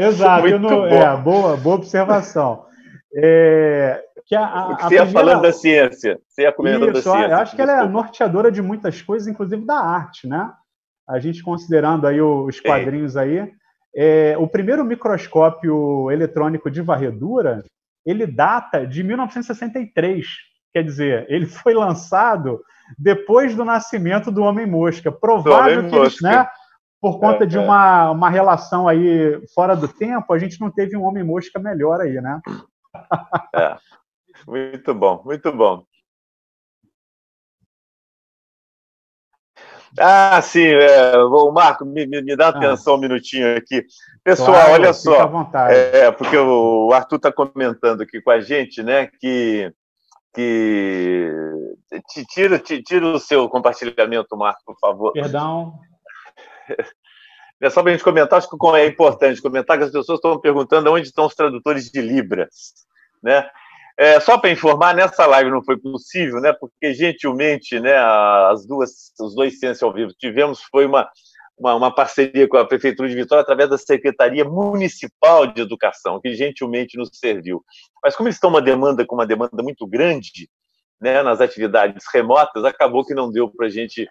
Exato. Muito bom. Boa observação. O que você ia falando da ciência. Você ia comentando da ciência. Eu acho que ela é norteadora de muitas coisas, inclusive da arte, né? A gente considerando aí os quadrinhos aí. O primeiro microscópio eletrônico de varredura, ele data de 1963. Quer dizer, ele foi lançado depois do nascimento do Homem-Mosca. Provável que eles, né, por conta de uma relação aí fora do tempo, a gente não teve um Homem-Mosca melhor aí, né? Muito bom, muito bom. Sim, Marco, me dá atenção um minutinho aqui. Pessoal, claro, olha só, fica à vontade. Porque o Arthur está comentando aqui com a gente, né, que tira o seu compartilhamento, Marco, por favor. Perdão. É só para a gente comentar, acho que é importante comentar que as pessoas estão perguntando onde estão os tradutores de Libras, né? Só para informar, nessa live não foi possível, né? Porque gentilmente, né, os dois Ciência ao Vivo tivemos foi uma parceria com a Prefeitura de Vitória através da Secretaria Municipal de Educação, que gentilmente nos serviu. Mas como eles estão com uma demanda muito grande, né, nas atividades remotas, acabou que não deu para a gente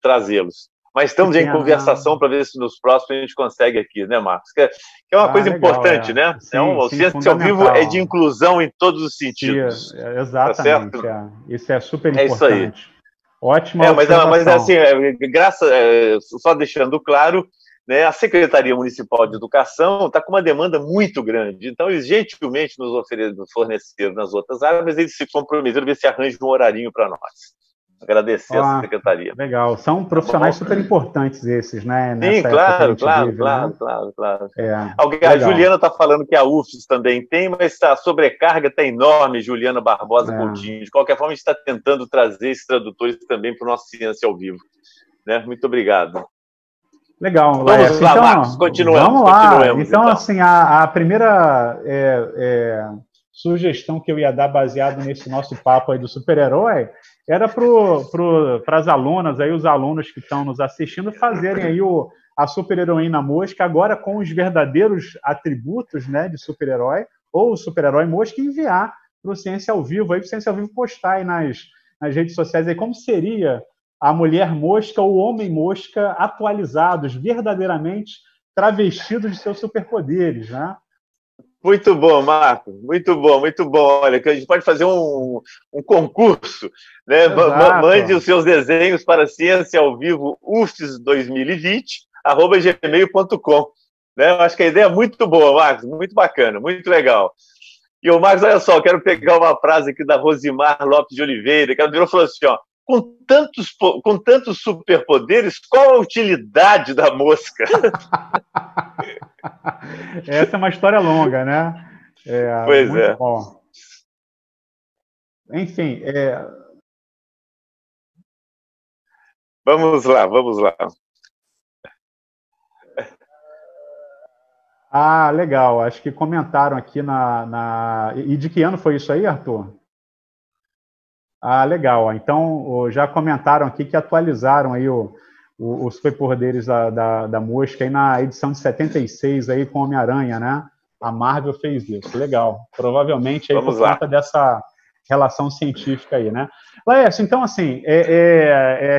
trazê-los. Mas estamos em conversação para ver se nos próximos a gente consegue aqui, né, Marcos? Que é uma coisa legal, importante, né? Sim, o Ciência ao Vivo é de inclusão em todos os sentidos. Exatamente. Tá isso é super importante. Isso aí. Ótima observação. Mas assim, só deixando claro, né, a Secretaria Municipal de Educação está com uma demanda muito grande. Então, eles gentilmente nos forneceram nas outras áreas, mas eles se comprometeram a ver se arranjam um horarinho para nós. Agradecer a Secretaria. Legal. São profissionais super importantes esses, né? Sim, claro. A Juliana está falando que a UFES também tem, mas a sobrecarga está enorme, Juliana Barbosa Coutinho. De qualquer forma, a gente está tentando trazer esses tradutores também para o nosso Ciência ao Vivo. Né? Muito obrigado. Legal. Vamos lá, Marcos, continuamos. Vamos lá. Então, assim, a primeira sugestão que eu ia dar baseado nesse nosso papo aí do super-herói era para as alunas, aí, os alunos que estão nos assistindo, fazerem aí a super-heroína mosca, agora com os verdadeiros atributos, né, de super-herói, ou o super-herói mosca, e enviar para o Ciência ao Vivo, aí para o Ciência ao Vivo postar aí nas redes sociais aí como seria a mulher mosca ou o homem mosca atualizados, verdadeiramente travestidos de seus superpoderes, né? Muito bom, Marco. Muito bom. Olha, que a gente pode fazer um concurso, né? Mande os seus desenhos para Ciência ao Vivo ufes2020@gmail.com. Né? Eu acho que a ideia é muito boa, Marcos. Muito bacana, muito legal. E o Marcos, olha só, eu quero pegar uma frase aqui da Rosimar Lopes de Oliveira, que ela virou e falou assim, ó, com tantos superpoderes, qual a utilidade da mosca? Essa é uma história longa, né? Pois muito bom. Enfim, Vamos lá. Legal. Acho que comentaram aqui E de que ano foi isso aí, Arthur? Legal. Então, já comentaram aqui que atualizaram aí os superpoderes da mosca aí na edição de 76 aí com Homem-Aranha, né? A Marvel fez isso, legal. Provavelmente aí por conta dessa relação científica aí, né? Laércio, então assim,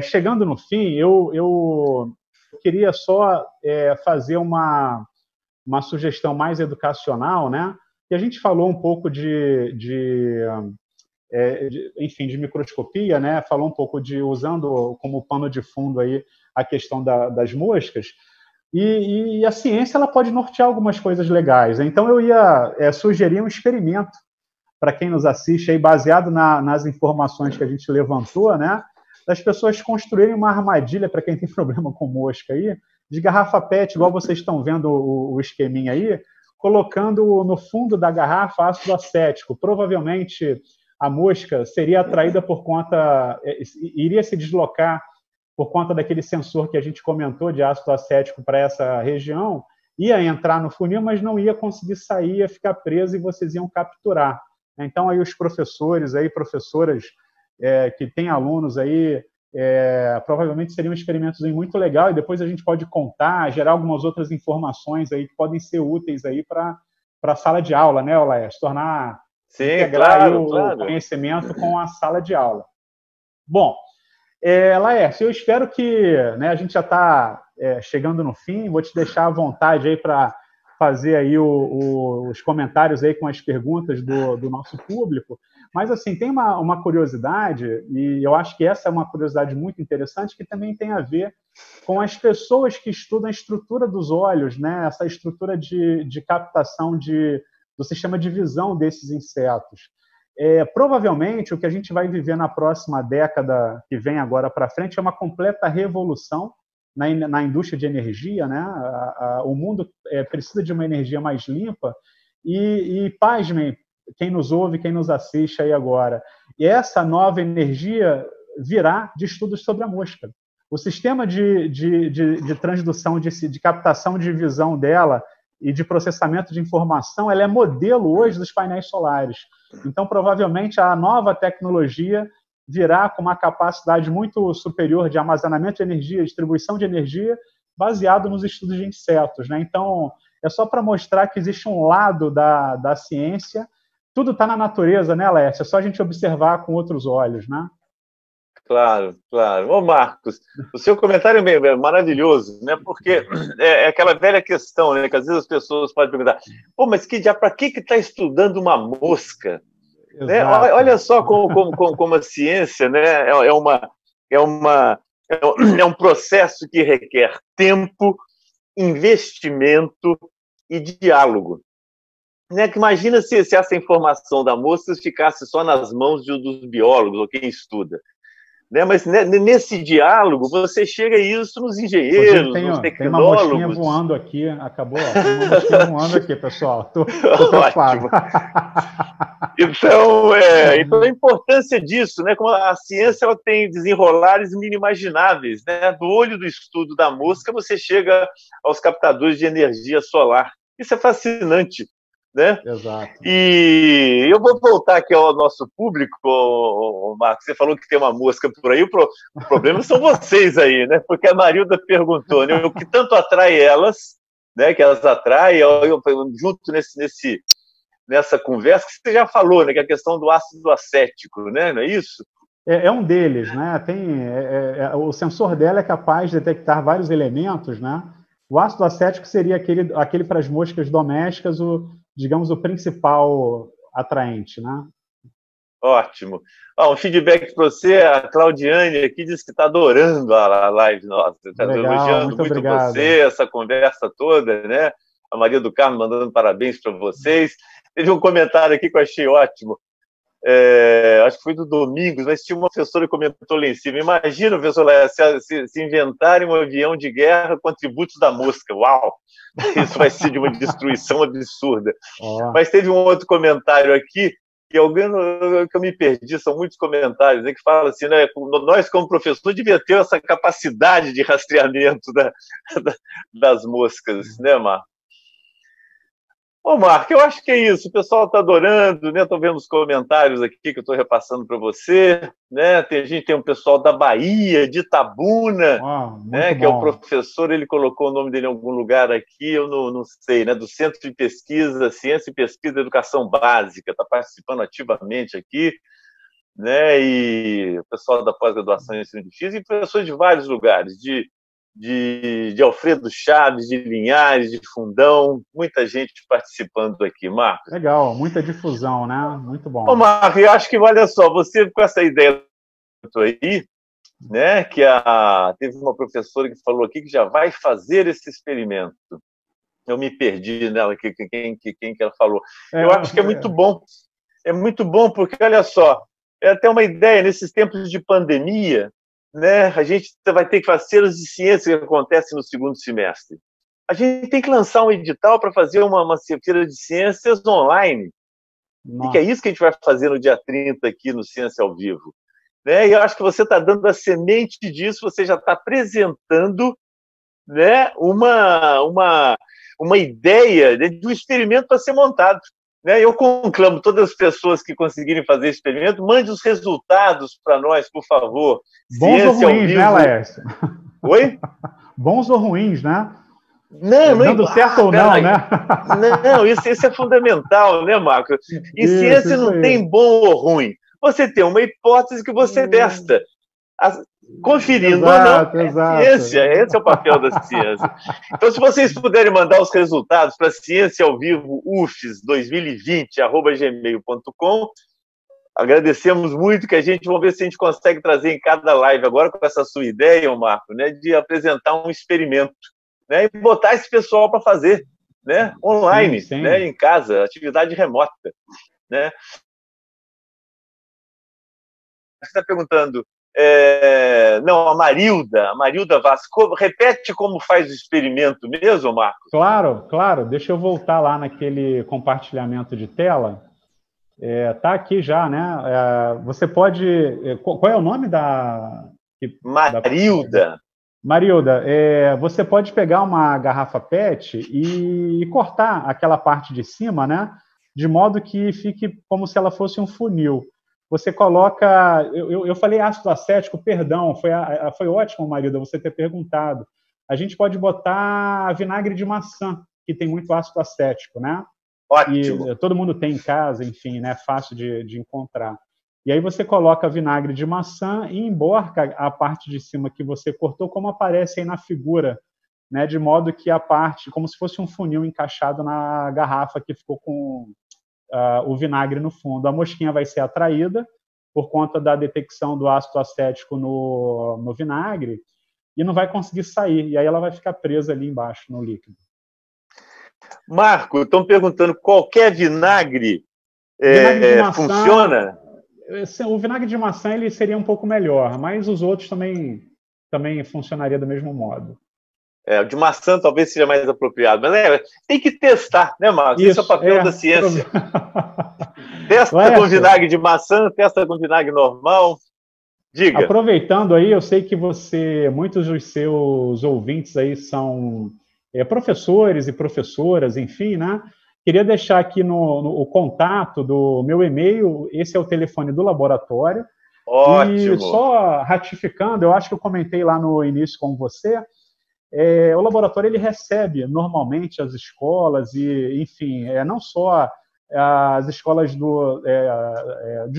chegando no fim, eu queria só fazer uma sugestão mais educacional, né? E a gente falou um pouco enfim, de microscopia, né? Falou um pouco usando como pano de fundo aí a questão das moscas, e a ciência ela pode nortear algumas coisas legais. Então eu ia sugerir um experimento para quem nos assiste aí, baseado nas informações que a gente levantou, né? Das pessoas construírem uma armadilha para quem tem problema com mosca aí, de garrafa PET, igual vocês estão vendo o esqueminha aí, colocando no fundo da garrafa ácido acético. Provavelmente a mosca seria atraída iria se deslocar por conta daquele sensor que a gente comentou de ácido acético para essa região, ia entrar no funil, mas não ia conseguir sair, ia ficar preso e vocês iam capturar. Então, aí os professores, professoras que têm alunos aí, provavelmente seria um experimento muito legal, e depois a gente pode contar, gerar algumas outras informações aí que podem ser úteis aí para a sala de aula, né, Laércio? Integrar o conhecimento com a sala de aula. Bom, Laércio, eu espero que, né, a gente já está chegando no fim, vou te deixar à vontade aí para fazer aí os comentários aí com as perguntas do nosso público, mas assim, tem uma curiosidade, e eu acho que essa é uma curiosidade muito interessante, que também tem a ver com as pessoas que estudam a estrutura dos olhos, né, essa estrutura de captação do sistema de visão desses insetos. Provavelmente o que a gente vai viver na próxima década que vem agora para frente é uma completa revolução na indústria de energia, né? O mundo precisa de uma energia mais limpa e pasmem, quem nos ouve, quem nos assiste aí agora. E essa nova energia virá de estudos sobre a mosca. O sistema de transdução, de captação de visão dela e de processamento de informação, ela é modelo hoje dos painéis solares. Então, provavelmente, a nova tecnologia virá com uma capacidade muito superior de armazenamento de energia, distribuição de energia, baseado nos estudos de insetos, né? Então, é só para mostrar que existe um lado da ciência. Tudo está na natureza, né, Laércio? É só a gente observar com outros olhos, né? Claro, claro. Ô, Marcos, o seu comentário é maravilhoso, né? Porque é aquela velha questão, né? Que às vezes as pessoas podem perguntar: pô, mas para que está estudando uma mosca? Né? Olha só como a ciência, né? É um processo que requer tempo, investimento e diálogo. Né? Que imagina se essa informação da mosca ficasse só nas mãos dos biólogos ou quem estuda. Né? Mas nesse diálogo você chega a isso nos engenheiros, nos tecnólogos. Tem uma mosquinha voando aqui, acabou. Tem uma mosquinha voando aqui, pessoal. Estou preocupado. Então, a importância disso, né? Como a ciência ela tem desenrolares inimagináveis, né? Do olho do estudo da mosca você chega aos captadores de energia solar. Isso é fascinante. Né? Exato. E eu vou voltar aqui ao nosso público, Marcos. Você falou que tem uma mosca por aí, o problema são vocês aí, né? Porque a Marilda perguntou, né, o que tanto atrai elas, né? Que elas atraem, junto nessa conversa que você já falou, né? Que é a questão do ácido acético, né? Não é isso? É um deles, né? O sensor dela é capaz de detectar vários elementos, né? O ácido acético seria aquele para as moscas domésticas, digamos, o principal atraente, né? Ótimo. Um feedback para você, a Claudiane aqui disse que está adorando a live nossa, está elogiando muito você, essa conversa toda, né? A Maria do Carmo mandando parabéns para vocês. Teve um comentário aqui que eu achei ótimo. Acho que foi do Domingos, mas tinha uma professora que comentou lá em cima. Imagina, professor, se inventarem um avião de guerra com atributos da mosca. Uau! Isso vai ser de uma destruição absurda. Mas teve um outro comentário aqui, que eu me perdi, são muitos comentários, né, que fala assim, né, nós como professor devia ter essa capacidade de rastreamento das moscas, né, Marco? Ô, Marco, eu acho que é isso. O pessoal está adorando, né? Estou vendo os comentários aqui que eu estou repassando para você, né? Tem um pessoal da Bahia, de Itabuna, né? Que é o professor, ele colocou o nome dele em algum lugar aqui, eu não sei, né? Do Centro de Pesquisa, Ciência e Pesquisa e Educação Básica, está participando ativamente aqui, né? E o pessoal da pós-graduação em ensino de física e professores de vários lugares, de Alfredo Chaves, de Linhares, de Fundão, muita gente participando aqui, Marcos. Legal, muita difusão, né? Muito bom. Ô, Marcos, eu acho que, olha só, você com essa ideia aí, né, que teve uma professora que falou aqui que já vai fazer esse experimento. Eu me perdi nela, quem que ela falou. Eu acho que é muito bom. É muito bom porque, olha só, é até uma ideia, nesses tempos de pandemia, né, a gente vai ter que fazer feiras de ciência que acontecem no segundo semestre. A gente tem que lançar um edital para fazer uma feira de ciências online. Nossa. E que é isso que a gente vai fazer no dia 30 aqui no Ciência ao Vivo. Né? E eu acho que você está dando a semente disso, você já está apresentando, né, uma ideia de um experimento para ser montado. Né? Eu conclamo todas as pessoas que conseguirem fazer experimento, mande os resultados para nós, por favor. Bons ou ruins, né, Laércio? Oi? Bons ou ruins, né? Não, dando certo ou não, né? Não, isso é fundamental, né, Marco? Em ciência não tem bom ou ruim. Você tem uma hipótese que você testa. Conferindo ou não, ciência. Esse é o papel da ciência. Então, se vocês puderem mandar os resultados para Ciência ao Vivo UFES 2020@gmail.com, agradecemos muito que vamos ver se a gente consegue trazer em cada live agora com essa sua ideia, Marco, né, de apresentar um experimento, né, e botar esse pessoal para fazer, né, online, sim. Né, em casa, atividade remota, né. Você está perguntando, não, a Marilda Vasco, repete como faz o experimento mesmo, Marcos? Claro, deixa eu voltar lá naquele compartilhamento de tela, tá aqui já, né, você pode, qual é o nome da... Marilda. Marilda, você pode pegar uma garrafa PET e cortar aquela parte de cima, né, de modo que fique como se ela fosse um funil. Você coloca... Eu falei ácido acético, perdão, foi ótimo, Marilda, você ter perguntado. A gente pode botar vinagre de maçã, que tem muito ácido acético, né? Ótimo. E todo mundo tem em casa, enfim, né? Fácil de encontrar. E aí você coloca vinagre de maçã e emborca a parte de cima que você cortou, como aparece aí na figura, né? De modo que a parte, como se fosse um funil encaixado na garrafa que ficou com... o vinagre no fundo. A mosquinha vai ser atraída por conta da detecção do ácido acético no vinagre e não vai conseguir sair. E aí ela vai ficar presa ali embaixo no líquido. Marco, estão perguntando, qualquer vinagre, vinagre de maçã, funciona? O vinagre de maçã ele seria um pouco melhor, mas os outros também funcionaria do mesmo modo. O de maçã talvez seja mais apropriado. Mas tem que testar, né, Marcos? Esse é o papel da ciência. Testa com vinagre de maçã, testa com vinagre normal. Diga. Aproveitando aí, eu sei que muitos dos seus ouvintes aí são professores e professoras, enfim, né? Queria deixar aqui o contato do meu e-mail, esse é o telefone do laboratório. Ótimo. E só ratificando, eu acho que eu comentei lá no início com você, o laboratório ele recebe normalmente as escolas e, enfim, não só as escolas de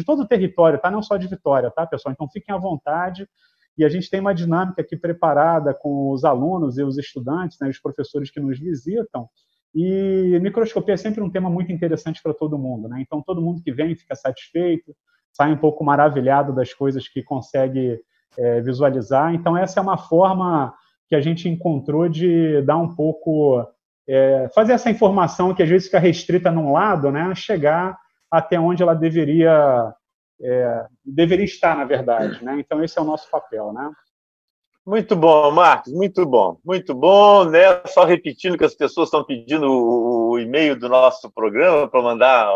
todo o território, tá? Não só de Vitória, tá, pessoal? Então fiquem à vontade e a gente tem uma dinâmica aqui preparada com os alunos e os estudantes, né, os professores que nos visitam. E microscopia é sempre um tema muito interessante para todo mundo, né? Então todo mundo que vem fica satisfeito, sai um pouco maravilhado das coisas que consegue visualizar. Então essa é uma forma que a gente encontrou de dar um pouco, fazer essa informação que às vezes fica restrita num lado, né, chegar até onde ela deveria estar, na verdade, né? Então esse é o nosso papel, né? Muito bom, Marcos, muito bom, né? Só repetindo que as pessoas estão pedindo o e-mail do nosso programa para mandar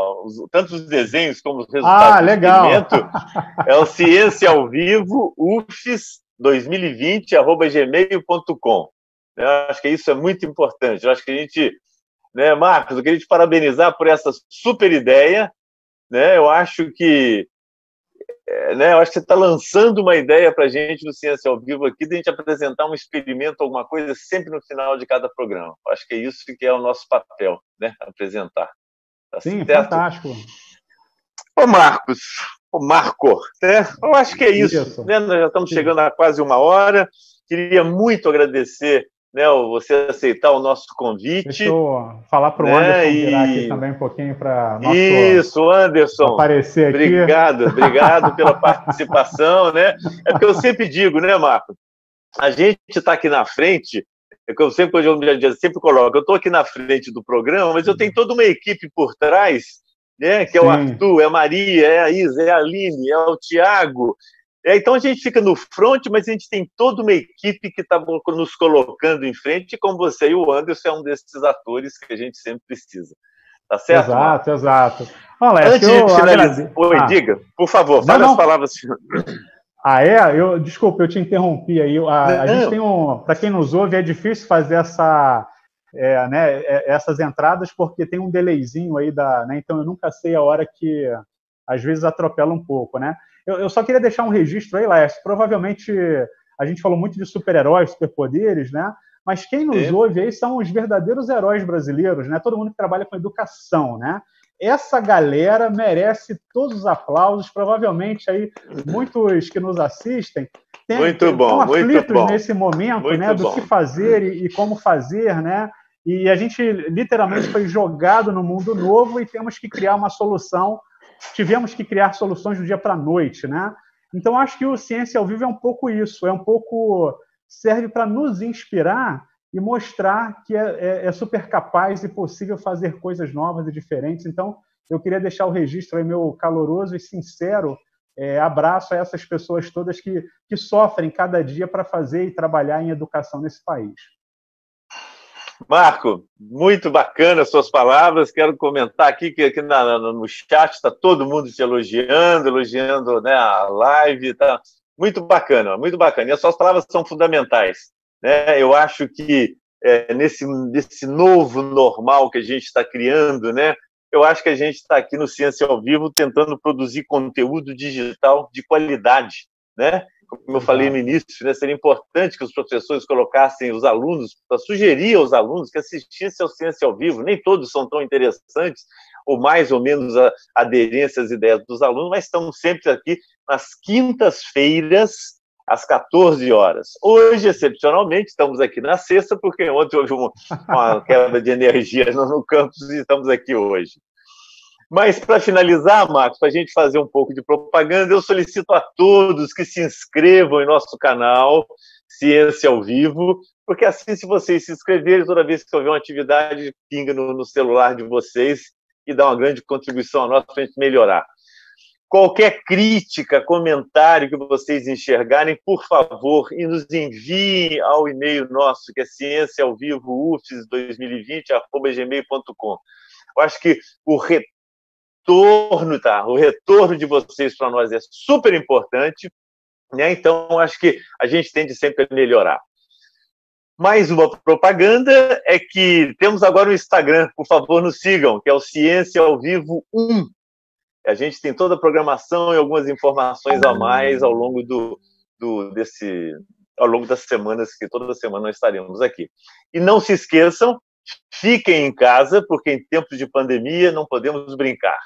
tanto os desenhos como os resultados do experimento. É o Ciência ao Vivo, UFES 2020@gmail.com. Eu acho que isso é muito importante. Eu acho que a gente né? Marcos, eu queria te parabenizar por essa super ideia, né? Eu acho que você está lançando uma ideia para a gente no Ciência ao Vivo aqui, de a gente apresentar um experimento, alguma coisa, sempre no final de cada programa. Eu acho que é isso que é o nosso papel, né? Apresentar. Tá Sim, certo? fantástico. Ô Marcos, ô Marco, né? Eu acho que é isso. Né? Nós já estamos chegando a quase 1 hora. Queria muito agradecer, né, você aceitar o nosso convite. Deixa eu falar para o Anderson virar aqui também um pouquinho para nosso... Isso, Anderson. Aparecer aqui. Obrigado pela participação, né? É porque eu sempre digo, né, Marco? A gente está aqui na frente, é que eu sempre coloco, eu estou aqui na frente do programa, mas eu tenho toda uma equipe por trás, né? Que é o Arthur, é a Maria, é a Isa, é a Aline, é o Tiago. Então a gente fica no front, mas a gente tem toda uma equipe que está nos colocando em frente, e como você e o Anderson é um desses atores que a gente sempre precisa. Tá certo? Exato, Marcos? exato. Olha, antes de finalizar, diga, por favor, fale as palavras. Desculpa, eu te interrompi aí. A gente tem para quem nos ouve, é difícil fazer essas entradas, porque tem um delayzinho aí né? Então eu nunca sei a hora que às vezes atropela um pouco, né? Eu só queria deixar um registro aí, Laércio. Provavelmente a gente falou muito de super-heróis, superpoderes, né? Mas quem nos ouve aí são os verdadeiros heróis brasileiros, né? Todo mundo que trabalha com educação, né? Essa galera merece todos os aplausos. Provavelmente aí muitos que nos assistem estão aflitos nesse momento, né? Do que fazer e como fazer, né? E a gente literalmente foi jogado no mundo novo e temos que criar uma solução. Tivemos que criar soluções do dia para a noite, né? Então, acho que o Ciência ao Vivo é um pouco isso, serve para nos inspirar e mostrar que é super capaz e possível fazer coisas novas e diferentes. Então, eu queria deixar o registro aí, meu caloroso e sincero abraço a essas pessoas todas que sofrem cada dia para fazer e trabalhar em educação nesse país. Marco, muito bacana as suas palavras. Quero comentar aqui que aqui no chat está todo mundo te elogiando, né, a live. Tá muito bacana, muito bacana. E as suas palavras são fundamentais, né? Eu acho que nesse novo normal que a gente está criando, né? Eu acho que a gente está aqui no Ciência ao Vivo tentando produzir conteúdo digital de qualidade, né? Como eu falei no início, né, seria importante que os professores colocassem os alunos, para sugerir aos alunos que assistissem ao Ciência ao Vivo. Nem todos são tão interessantes, ou mais ou menos aderência às ideias dos alunos, mas estamos sempre aqui nas quintas-feiras, às 14 horas. Hoje, excepcionalmente, estamos aqui na sexta, porque ontem houve uma quebra de energia no campus e estamos aqui hoje. Mas, para finalizar, Marcos, para a gente fazer um pouco de propaganda, eu solicito a todos que se inscrevam em nosso canal Ciência ao Vivo, porque assim, se vocês se inscreverem, toda vez que houver uma atividade, pinga no celular de vocês e dá uma grande contribuição a nós para a gente melhorar. Qualquer crítica, comentário que vocês enxergarem, por favor, e nos enviem ao e-mail nosso, que é cienciaovivoufes2020@gmail.com. Eu acho que o retorno de vocês para nós é super importante, né? Então, acho que a gente tende sempre a melhorar. Mais uma propaganda é que temos agora o Instagram, por favor, nos sigam, que é o Ciência ao Vivo 1. A gente tem toda a programação e algumas informações a mais ao longo ao longo das semanas, que toda semana nós estaremos aqui. E não se esqueçam, fiquem em casa, porque em tempos de pandemia não podemos brincar.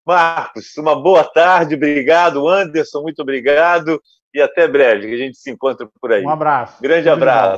Marcos, uma boa tarde, obrigado. Anderson, muito obrigado. E até breve, que a gente se encontra por aí. Um abraço. Grande abraço.